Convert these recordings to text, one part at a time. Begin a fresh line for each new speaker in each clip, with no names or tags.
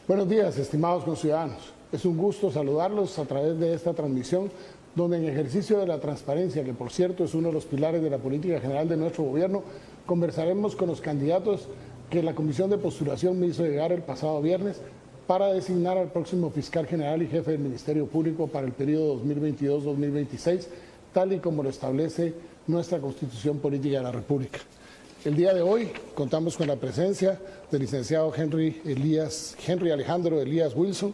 Buenos días, estimados conciudadanos. Es un gusto saludarlos a través de esta transmisión, donde en ejercicio de la transparencia, que por cierto es uno de los pilares de la política general de nuestro gobierno, conversaremos con los candidatos que la Comisión de Postulación me hizo llegar el pasado viernes para designar al próximo fiscal general y jefe del Ministerio Público para el periodo 2022-2026, tal y como lo establece nuestra Constitución Política de la República. El día de hoy contamos con la presencia del licenciado Henry Alejandro Elías Wilson,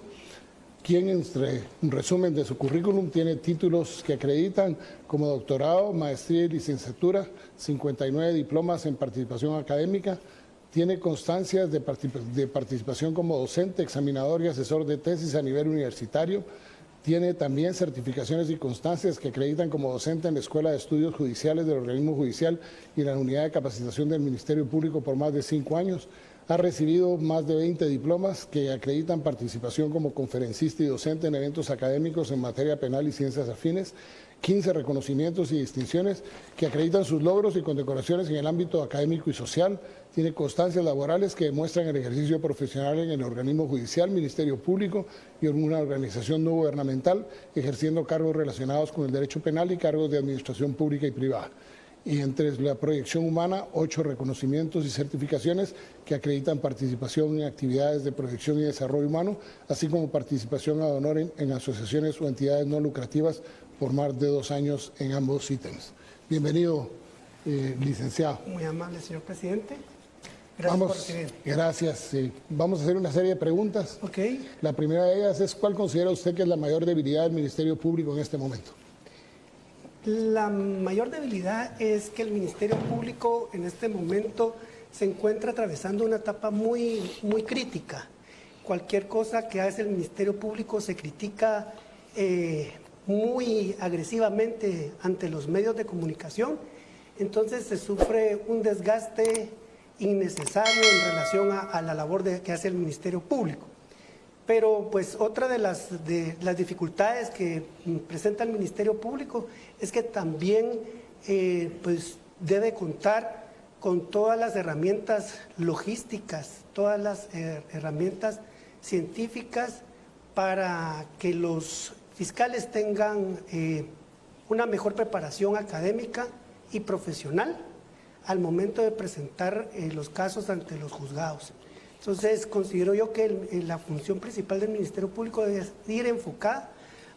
quien, entre un resumen de su currículum, tiene títulos que acreditan como doctorado, maestría y licenciatura, 59 diplomas en participación académica, tiene constancias de participación como docente, examinador y asesor de tesis a nivel universitario, tiene también certificaciones y constancias que acreditan como docente en la Escuela de Estudios Judiciales del Organismo Judicial y en la Unidad de Capacitación del Ministerio Público por más de 5 años. Ha recibido más de 20 diplomas que acreditan participación como conferencista y docente en eventos académicos en materia penal y ciencias afines, 15 reconocimientos y distinciones que acreditan sus logros y condecoraciones en el ámbito académico y social. Tiene constancias laborales que demuestran el ejercicio profesional en el organismo judicial, Ministerio Público y en una organización no gubernamental, ejerciendo cargos relacionados con el derecho penal y cargos de administración pública y privada. Y entre la proyección humana, 8 reconocimientos y certificaciones que acreditan participación en actividades de proyección y desarrollo humano, así como participación ad honorem en asociaciones o entidades no lucrativas por más de 2 años en ambos ítems. Bienvenido, licenciado.
Muy amable, señor presidente. Gracias por recibirme.
Gracias. Vamos a hacer una serie de preguntas.
Okay.
La primera de ellas es, ¿cuál considera usted que es la mayor debilidad del Ministerio Público en este momento?
La mayor debilidad es que el Ministerio Público en este momento se encuentra atravesando una etapa muy crítica. Cualquier cosa que hace el Ministerio Público se critica muy agresivamente ante los medios de comunicación, entonces se sufre un desgaste innecesario en relación a la labor que hace el Ministerio Público. Pero pues otra de las dificultades que presenta el Ministerio Público es que también pues debe contar con todas las herramientas logísticas, todas las herramientas científicas para que los fiscales tengan una mejor preparación académica y profesional al momento de presentar los casos ante los juzgados. Entonces, considero yo que la función principal del Ministerio Público debe ir enfocada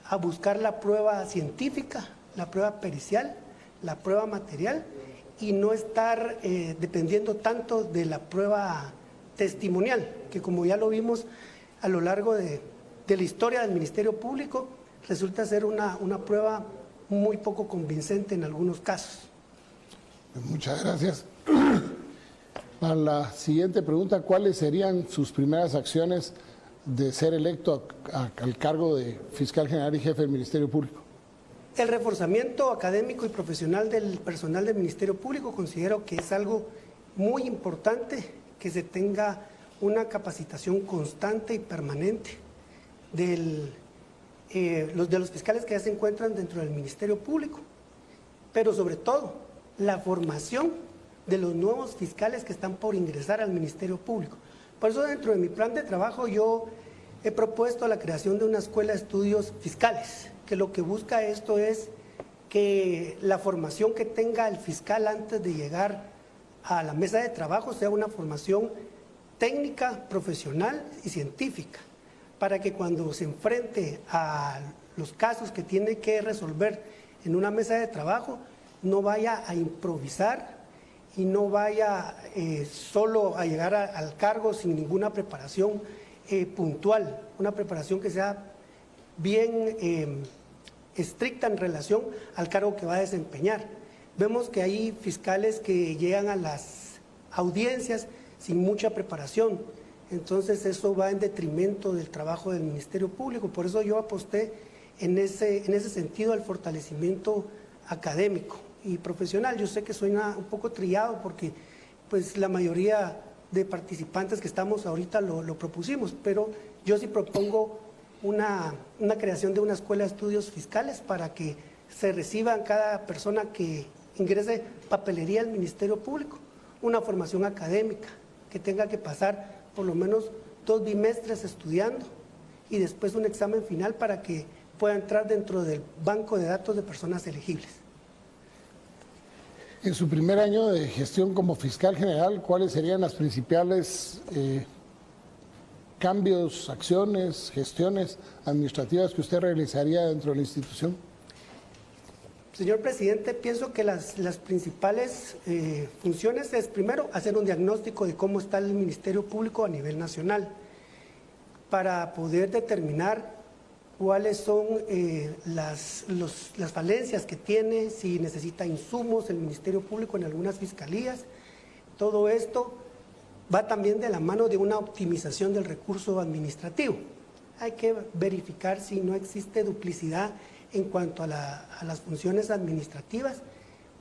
a buscar la prueba científica, la prueba pericial, la prueba material y no estar dependiendo tanto de la prueba testimonial, que como ya lo vimos a lo largo de la historia del Ministerio Público, resulta ser una prueba muy poco convincente en algunos casos.
Muchas gracias. A la siguiente pregunta, ¿cuáles serían sus primeras acciones de ser electo al cargo de fiscal general y jefe del Ministerio Público?
El reforzamiento académico y profesional del personal del Ministerio Público considero que es algo muy importante, que se tenga una capacitación constante y permanente de los fiscales que ya se encuentran dentro del Ministerio Público, pero sobre todo la formación de los nuevos fiscales que están por ingresar al Ministerio Público. Por eso dentro de mi plan de trabajo yo he propuesto la creación de una escuela de estudios fiscales, que lo que busca esto es que la formación que tenga el fiscal antes de llegar a la mesa de trabajo sea una formación técnica, profesional y científica, para que cuando se enfrente a los casos que tiene que resolver en una mesa de trabajo no vaya a improvisar y no vaya solo a llegar al cargo sin ninguna preparación puntual, una preparación que sea bien estricta en relación al cargo que va a desempeñar. Vemos que hay fiscales que llegan a las audiencias sin mucha preparación, entonces eso va en detrimento del trabajo del Ministerio Público. Por eso yo aposté en ese sentido al fortalecimiento académico y profesional. Yo sé que suena un poco trillado porque pues la mayoría de participantes que estamos ahorita lo propusimos, pero yo sí propongo una creación de una escuela de estudios fiscales para que se reciban cada persona que ingrese papelería al Ministerio Público, una formación académica que tenga que pasar por lo menos 2 bimestres estudiando y después un examen final para que pueda entrar dentro del banco de datos de personas elegibles.
En su primer año de gestión como fiscal general, ¿cuáles serían las principales cambios, acciones, gestiones administrativas que usted realizaría dentro de la institución?
Señor presidente, pienso que las principales funciones es, primero, hacer un diagnóstico de cómo está el Ministerio Público a nivel nacional, para poder determinar cuáles son las falencias que tiene, si necesita insumos el Ministerio Público en algunas fiscalías. Todo esto va también de la mano de una optimización del recurso administrativo. Hay que verificar si no existe duplicidad en cuanto a las funciones administrativas,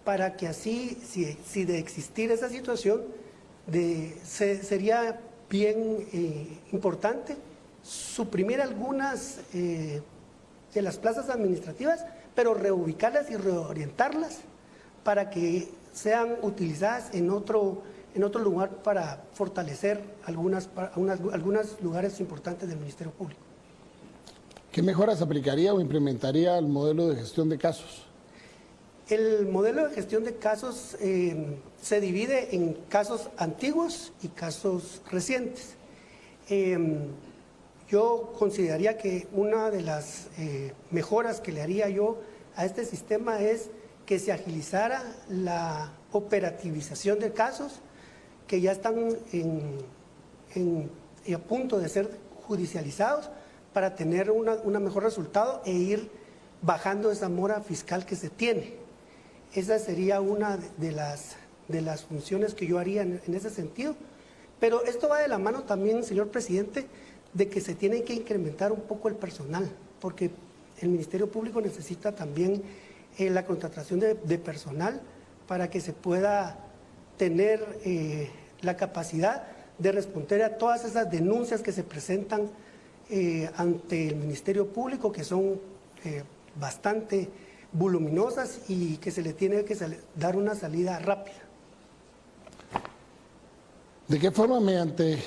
para que así, si de existir esa situación, sería bien importante suprimir algunas de las plazas administrativas, pero reubicarlas y reorientarlas para que sean utilizadas en otro lugar para fortalecer algunos lugares importantes del Ministerio Público.
¿Qué mejoras aplicaría o implementaría al modelo de gestión de casos?
El modelo de gestión de casos se divide en casos antiguos y casos recientes. Yo consideraría que una de las mejoras que le haría yo a este sistema es que se agilizara la operativización de casos que ya están a punto de ser judicializados, para tener un mejor resultado e ir bajando esa mora fiscal que se tiene. Esa sería una de las funciones que yo haría en ese sentido. Pero esto va de la mano también, señor presidente, de que se tiene que incrementar un poco el personal, porque el Ministerio Público necesita también la contratación de personal para que se pueda tener la capacidad de responder a todas esas denuncias que se presentan ante el Ministerio Público, que son bastante voluminosas y que se le tiene que dar una salida rápida.
¿De qué forma, mediante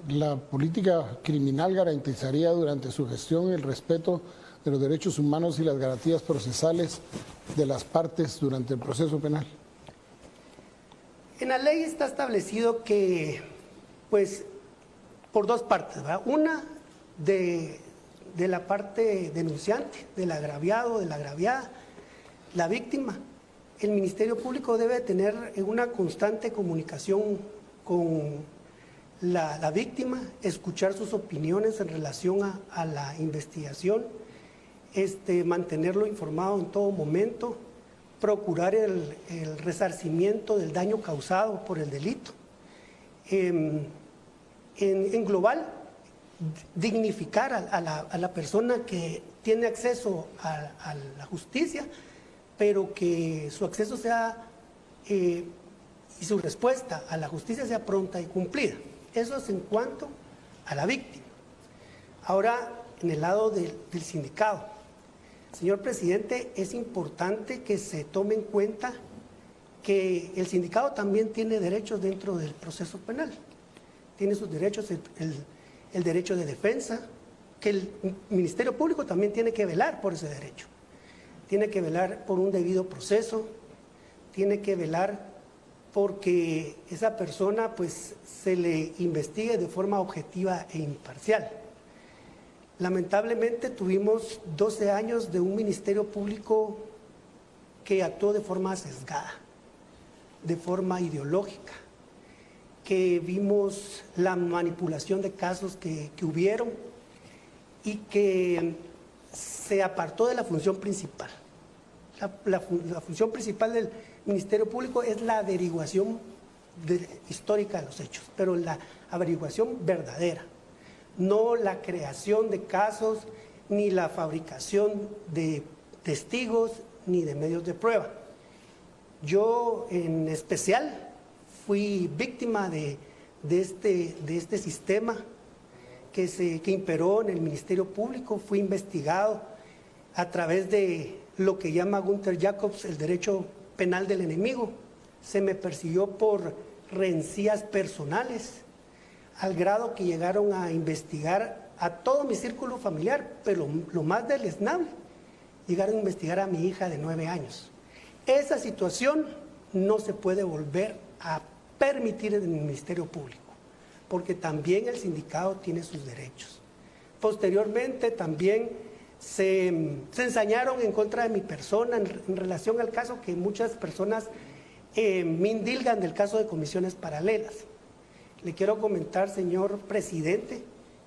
la política criminal, garantizaría durante su gestión el respeto de los derechos humanos y las garantías procesales de las partes durante el proceso penal?
En la ley está establecido que, pues, por dos partes, ¿verdad? Una, de la parte denunciante, del agraviado, de la agraviada, la víctima. El Ministerio Público debe tener una constante comunicación con la víctima, escuchar sus opiniones en relación a la investigación, mantenerlo informado en todo momento, procurar el resarcimiento del daño causado por el delito. En global, dignificar a la persona que tiene acceso a la justicia, pero que su acceso sea y su respuesta a la justicia sea pronta y cumplida. Eso es en cuanto a la víctima. Ahora, en el lado del sindicado. Señor presidente, es importante que se tome en cuenta que el sindicado también tiene derechos dentro del proceso penal. Tiene sus derechos, el derecho de defensa, que el Ministerio Público también tiene que velar por ese derecho. Tiene que velar por un debido proceso, tiene que velar porque esa persona pues se le investigue de forma objetiva e imparcial. Lamentablemente tuvimos 12 años de un Ministerio Público que actuó de forma sesgada, de forma ideológica, que vimos la manipulación de casos que hubieron y que se apartó de la función principal. La función principal del Ministerio Público es la averiguación histórica de los hechos, pero la averiguación verdadera, no la creación de casos, ni la fabricación de testigos, ni de medios de prueba. Yo en especial fui víctima de este sistema que imperó en el Ministerio Público. Fui investigado a través de lo que llama Gunther Jacobs el derecho penal del enemigo. Se me persiguió por rencillas personales. al grado que llegaron a investigar a todo mi círculo familiar, pero lo más deleznable, llegaron a investigar a mi hija de 9 años. Esa situación no se puede volver a permitir en el Ministerio Público, porque también el sindicato tiene sus derechos. Posteriormente también se ensañaron en contra de mi persona en relación al caso que muchas personas me indilgan del caso de comisiones paralelas. Le quiero comentar, señor presidente,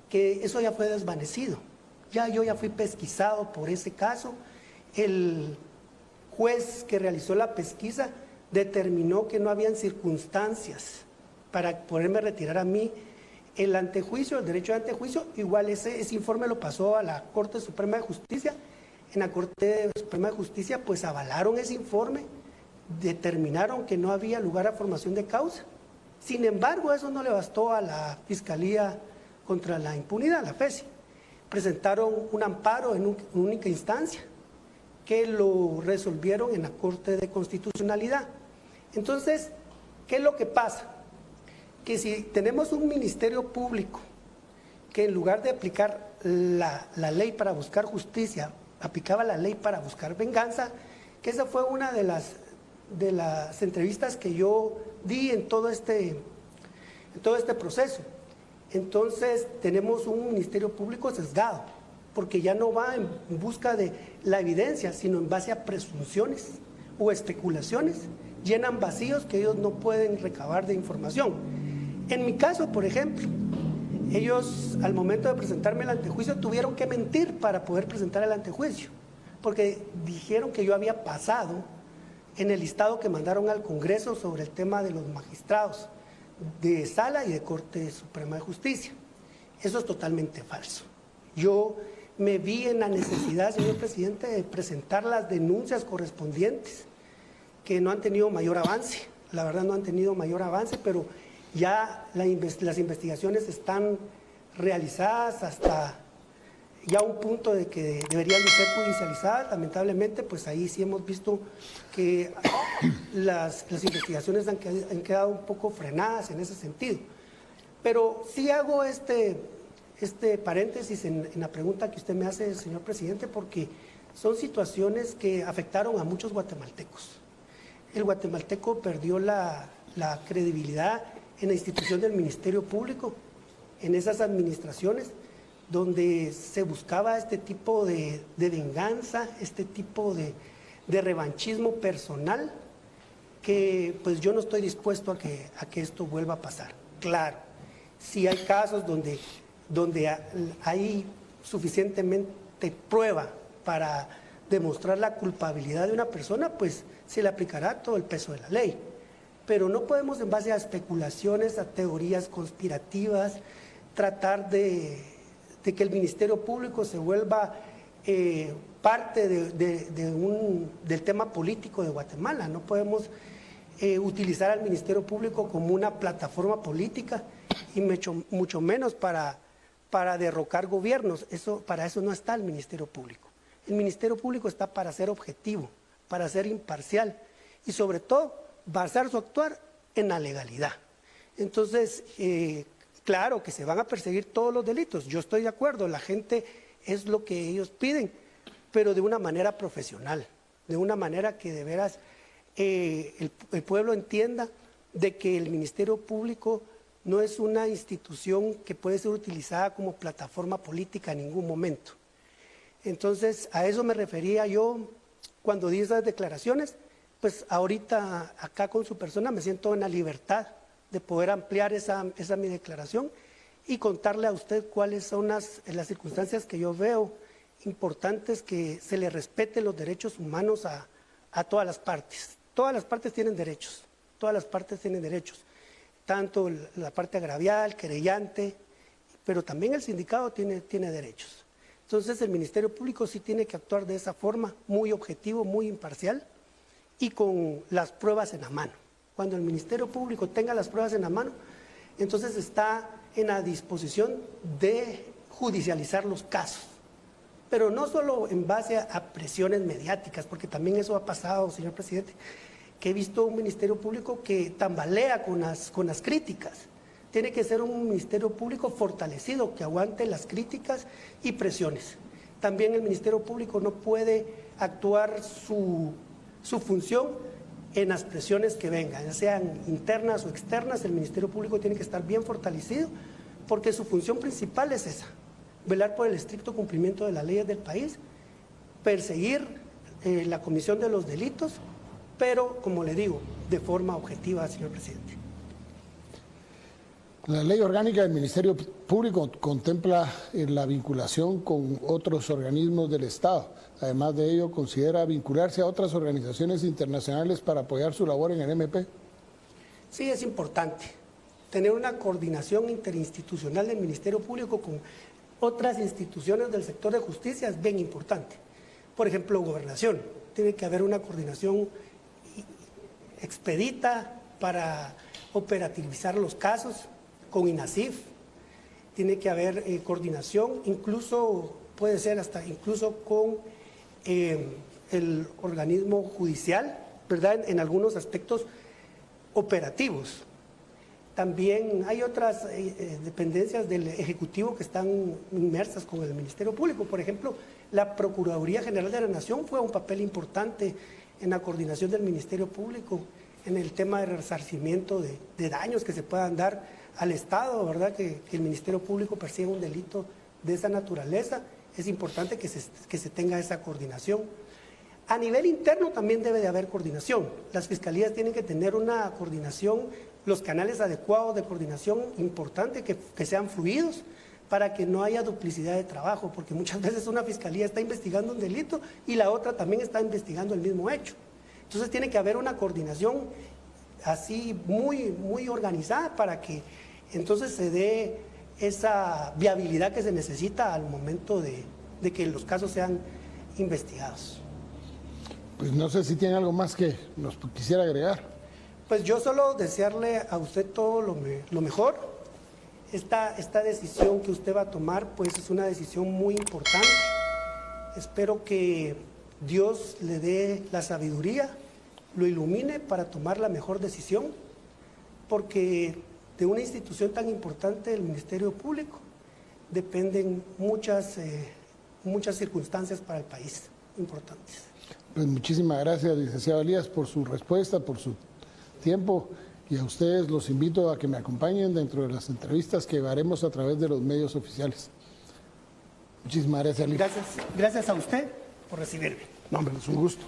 que eso ya fue desvanecido. Yo ya fui pesquisado por ese caso. El juez que realizó la pesquisa determinó que no habían circunstancias para poderme retirar a mí el antejuicio, el derecho de antejuicio. Igual ese informe lo pasó a la Corte Suprema de Justicia. En la Corte Suprema de Justicia pues avalaron ese informe, determinaron que no había lugar a formación de causa. Sin embargo, eso no le bastó a la Fiscalía contra la Impunidad, la FESI. Presentaron un amparo en única instancia que lo resolvieron en la Corte de Constitucionalidad. Entonces, ¿qué es lo que pasa? Que si tenemos un Ministerio Público que en lugar de aplicar la ley para buscar justicia, aplicaba la ley para buscar venganza, que esa fue una de las entrevistas que yo di en todo este proceso. Entonces tenemos un Ministerio Público sesgado, porque ya no va en busca de la evidencia, sino en base a presunciones o especulaciones, llenan vacíos que ellos no pueden recabar de información. En mi caso, por ejemplo, ellos al momento de presentarme el antejuicio tuvieron que mentir para poder presentar el antejuicio, porque dijeron que yo había pasado en el listado que mandaron al Congreso sobre el tema de los magistrados de Sala y de Corte Suprema de Justicia. Eso es totalmente falso. Yo me vi en la necesidad, señor presidente, de presentar las denuncias correspondientes, que no han tenido mayor avance. La verdad no han tenido mayor avance, pero ya las investigaciones están realizadas hasta ya un punto de que deberían de ser judicializadas. Lamentablemente, pues ahí sí hemos visto que las investigaciones han quedado un poco frenadas en ese sentido. Pero sí hago este paréntesis en la pregunta que usted me hace, señor presidente, porque son situaciones que afectaron a muchos guatemaltecos. El guatemalteco perdió la credibilidad en la institución del Ministerio Público, en esas administraciones donde se buscaba este tipo de venganza, este tipo de revanchismo personal, que pues yo no estoy dispuesto a que esto vuelva a pasar. Claro, si hay casos donde hay suficientemente prueba para demostrar la culpabilidad de una persona, pues se le aplicará todo el peso de la ley. Pero no podemos, en base a especulaciones, a teorías conspirativas, tratar de que el Ministerio Público se vuelva parte del tema político de Guatemala. No podemos utilizar al Ministerio Público como una plataforma política y mucho menos para derrocar gobiernos. Para eso no está el Ministerio Público. El Ministerio Público está para ser objetivo, para ser imparcial y sobre todo basar su actuar en la legalidad. Entonces, claro que se van a perseguir todos los delitos, yo estoy de acuerdo, la gente es lo que ellos piden, pero de una manera profesional, de una manera que de veras el pueblo entienda de que el Ministerio Público no es una institución que puede ser utilizada como plataforma política en ningún momento. Entonces, a eso me refería yo cuando di esas declaraciones. Pues ahorita acá con su persona me siento en la libertad de poder ampliar esa mi declaración y contarle a usted cuáles son las circunstancias que yo veo importantes, que se le respeten los derechos humanos a todas las partes. Todas las partes tienen derechos, tanto la parte agraviada, el querellante, pero también el sindicato tiene derechos. Entonces el Ministerio Público sí tiene que actuar de esa forma, muy objetivo, muy imparcial, y con las pruebas en la mano. Cuando el Ministerio Público tenga las pruebas en la mano, entonces está en la disposición de judicializar los casos. Pero no solo en base a presiones mediáticas, porque también eso ha pasado, señor presidente, que he visto un Ministerio Público que tambalea con las críticas. tiene que ser un Ministerio Público fortalecido, que aguante las críticas y presiones. También el Ministerio Público no puede actuar su función en las presiones que vengan, ya sean internas o externas. El Ministerio Público tiene que estar bien fortalecido, porque su función principal es esa: velar por el estricto cumplimiento de las leyes del país, perseguir la comisión de los delitos, pero, como le digo, de forma objetiva, señor presidente.
La ley orgánica del Ministerio Público contempla la vinculación con otros organismos del Estado. Además de ello, ¿considera vincularse a otras organizaciones internacionales para apoyar su labor en el MP?
Sí, es importante tener una coordinación interinstitucional del Ministerio Público con otras instituciones del sector de justicia, es bien importante. Por ejemplo, Gobernación. Tiene que haber una coordinación expedita para operativizar los casos. Con INASIF tiene que haber coordinación, incluso puede ser hasta incluso con el organismo judicial, ¿verdad? En algunos aspectos operativos. También hay otras dependencias del Ejecutivo que están inmersas con el Ministerio Público. Por ejemplo, la Procuraduría General de la Nación juega un papel importante en la coordinación del Ministerio Público, en el tema de resarcimiento de daños que se puedan dar al Estado, ¿verdad? Que el Ministerio Público persiga un delito de esa naturaleza. Es importante que se tenga esa coordinación. A nivel interno también debe de haber coordinación. Las fiscalías tienen que tener una coordinación, los canales adecuados de coordinación importante, que sean fluidos, para que no haya duplicidad de trabajo, porque muchas veces una fiscalía está investigando un delito y la otra también está investigando el mismo hecho. Entonces tiene que haber una coordinación así muy organizada, para que entonces se dé esa viabilidad que se necesita al momento de que los casos sean investigados.
Pues no sé si tiene algo más que nos quisiera agregar.
Pues yo solo desearle a usted todo lo mejor. Esta decisión que usted va a tomar, pues es una decisión muy importante. Espero que Dios le dé la sabiduría, lo ilumine para tomar la mejor decisión, porque de una institución tan importante del Ministerio Público dependen muchas circunstancias para el país importantes.
Pues muchísimas gracias, licenciado Elías, por su respuesta, por su tiempo, y a ustedes los invito a que me acompañen dentro de las entrevistas que haremos a través de los medios oficiales. Muchísimas gracias, Elías.
Gracias a usted por recibirme.
No, hombre, es un gusto.